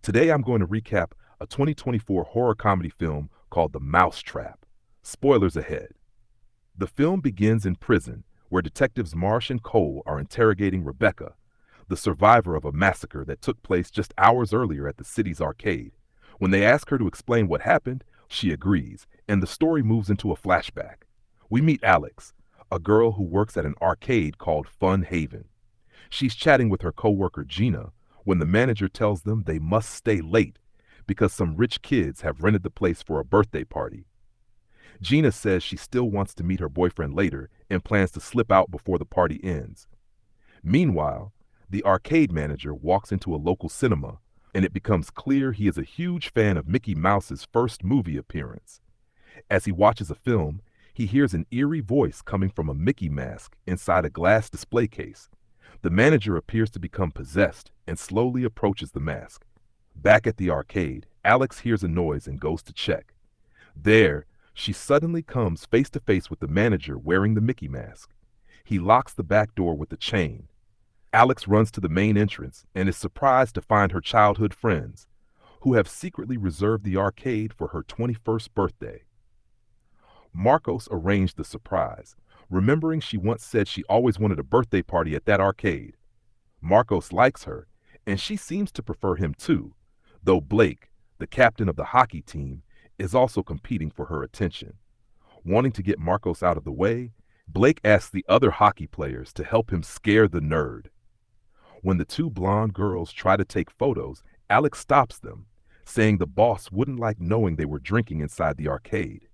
Today I'm going to recap a 2024 horror comedy film called The Mousetrap. Spoilers ahead. The film begins in prison, where detectives Marsh and Cole are interrogating Rebecca, the survivor of a massacre that took place just hours earlier at the city's arcade. When they ask her to explain what happened, she agrees, and the story moves into a flashback. We meet Alex, a girl who works at an arcade called Fun Haven. She's chatting with her coworker Gina when the manager tells them they must stay late because some rich kids have rented the place for a birthday party. Gina says she still wants to meet her boyfriend later and plans to slip out before the party ends. Meanwhile, the arcade manager walks into a local cinema, and it becomes clear he is a huge fan of Mickey Mouse's first movie appearance. As he watches a film, he hears an eerie voice coming from a Mickey mask inside a glass display case. The manager appears to become possessed and slowly approaches the mask. Back at the arcade, Alex hears a noise and goes to check. There, she suddenly comes face to face with the manager wearing the Mickey mask. He locks the back door with a chain. Alex runs to the main entrance and is surprised to find her childhood friends, who have secretly reserved the arcade for her 21st birthday. Marcos arranged the surprise, remembering she once said she always wanted a birthday party at that arcade. Marcos likes her, and she seems to prefer him too, though Blake, the captain of the hockey team, is also competing for her attention. Wanting to get Marcos out of the way, Blake asks the other hockey players to help him scare the nerd. When the two blonde girls try to take photos, Alex stops them, saying the boss wouldn't like knowing they were drinking inside the arcade.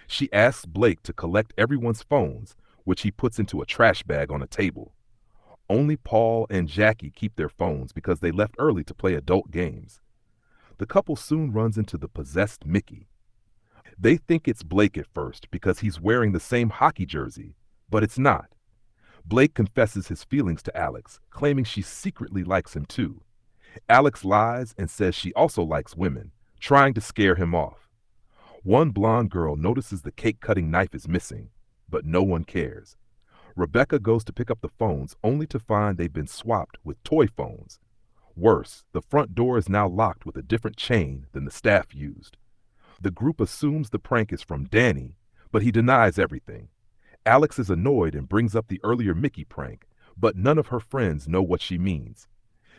She asks Blake to collect everyone's phones, which he puts into a trash bag on a table. Only Paul and Jackie keep their phones because they left early to play adult games. The couple soon runs into the possessed Mickey. They think it's Blake at first because he's wearing the same hockey jersey, but it's not. Blake confesses his feelings to Alex, claiming she secretly likes him too. Alex lies and says she also likes women, trying to scare him off. One blonde girl notices the cake-cutting knife is missing, but no one cares. Rebecca goes to pick up the phones only to find they've been swapped with toy phones. Worse, the front door is now locked with a different chain than the staff used. The group assumes the prank is from Danny, but he denies everything. Alex is annoyed and brings up the earlier Mickey prank, but none of her friends know what she means.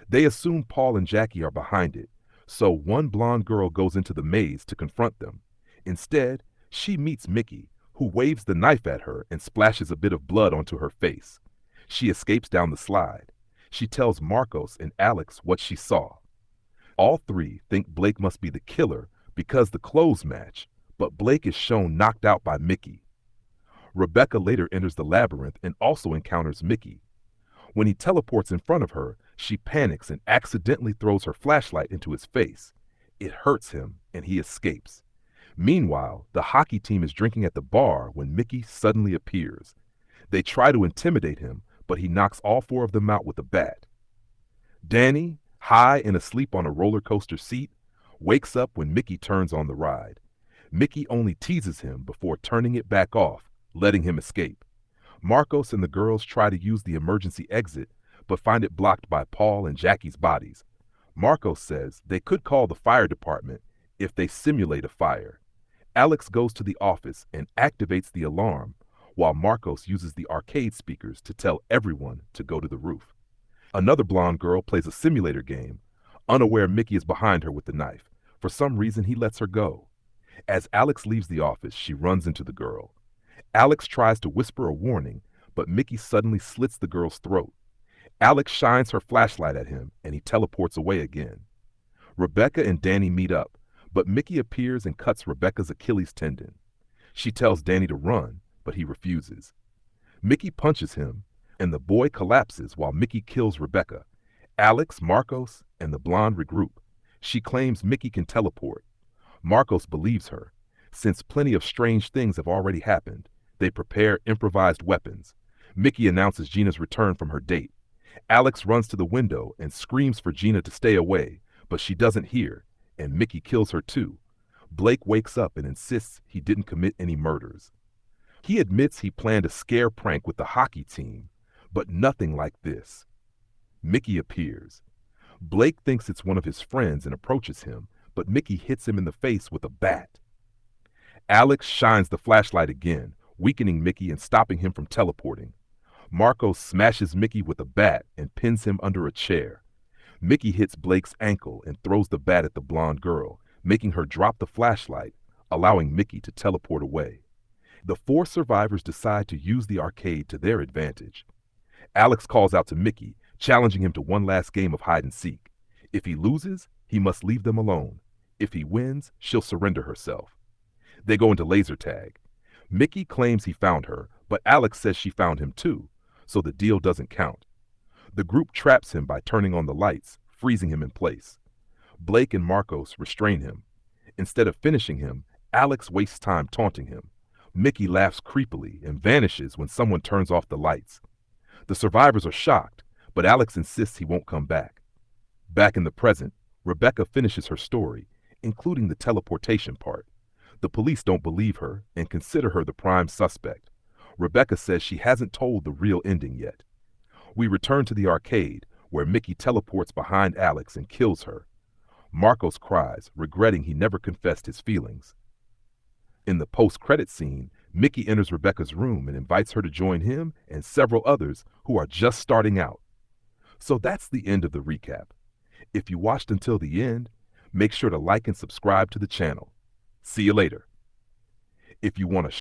They assume Paul and Jackie are behind it, so one blonde girl goes into the maze to confront them. Instead, she meets Mickey, who waves the knife at her and splashes a bit of blood onto her face. She escapes down the slide. She tells Marcos and Alex what she saw. All three think Blake must be the killer because the clothes match, but Blake is shown knocked out by Mickey. Rebecca later enters the labyrinth and also encounters Mickey. When he teleports in front of her, she panics and accidentally throws her flashlight into his face. It hurts him and he escapes. Meanwhile, the hockey team is drinking at the bar when Mickey suddenly appears. They try to intimidate him, but he knocks all four of them out with a bat. Danny, high and asleep on a roller coaster seat, wakes up when Mickey turns on the ride. Mickey only teases him before turning it back off, letting him escape. Marcos and the girls try to use the emergency exit, but find it blocked by Paul and Jackie's bodies. Marcos says they could call the fire department if they simulate a fire. Alex goes to the office and activates the alarm, while Marcos uses the arcade speakers to tell everyone to go to the roof. Another blonde girl plays a simulator game, unaware Mickey is behind her with the knife. For some reason, he lets her go. As Alex leaves the office, she runs into the girl. Alex tries to whisper a warning, but Mickey suddenly slits the girl's throat. Alex shines her flashlight at him, and he teleports away again. Rebecca and Danny meet up, but Mickey appears and cuts Rebecca's Achilles tendon. She tells Danny to run, but he refuses. Mickey punches him, and the boy collapses while Mickey kills Rebecca. Alex, Marcos, and the blonde regroup. She claims Mickey can teleport. Marcos believes her. Since plenty of strange things have already happened, they prepare improvised weapons. Mickey announces Gina's return from her date. Alex runs to the window and screams for Gina to stay away, but she doesn't hear, and Mickey kills her too. Blake wakes up and insists he didn't commit any murders. He admits he planned a scare prank with the hockey team, but nothing like this. Mickey appears. Blake thinks it's one of his friends and approaches him, but Mickey hits him in the face with a bat. Alex shines the flashlight again, weakening Mickey and stopping him from teleporting. Marco smashes Mickey with a bat and pins him under a chair. Mickey hits Blake's ankle and throws the bat at the blonde girl, making her drop the flashlight, allowing Mickey to teleport away. The four survivors decide to use the arcade to their advantage. Alex calls out to Mickey, challenging him to one last game of hide and seek. If he loses, he must leave them alone. If he wins, she'll surrender herself. They go into laser tag. Mickey claims he found her, but Alex says she found him too, so the deal doesn't count. The group traps him by turning on the lights, freezing him in place. Blake and Marcos restrain him. Instead of finishing him, Alex wastes time taunting him. Mickey laughs creepily and vanishes when someone turns off the lights. The survivors are shocked, but Alex insists he won't come back. Back in the present, Rebecca finishes her story, including the teleportation part. The police don't believe her and consider her the prime suspect. Rebecca says she hasn't told the real ending yet. We return to the arcade, where Mickey teleports behind Alex and kills her. Marcos cries, regretting he never confessed his feelings. In the post-credit scene, Mickey enters Rebecca's room and invites her to join him and several others who are just starting out. So that's the end of the recap. If you watched until the end, make sure to like and subscribe to the channel. See you later. If you want to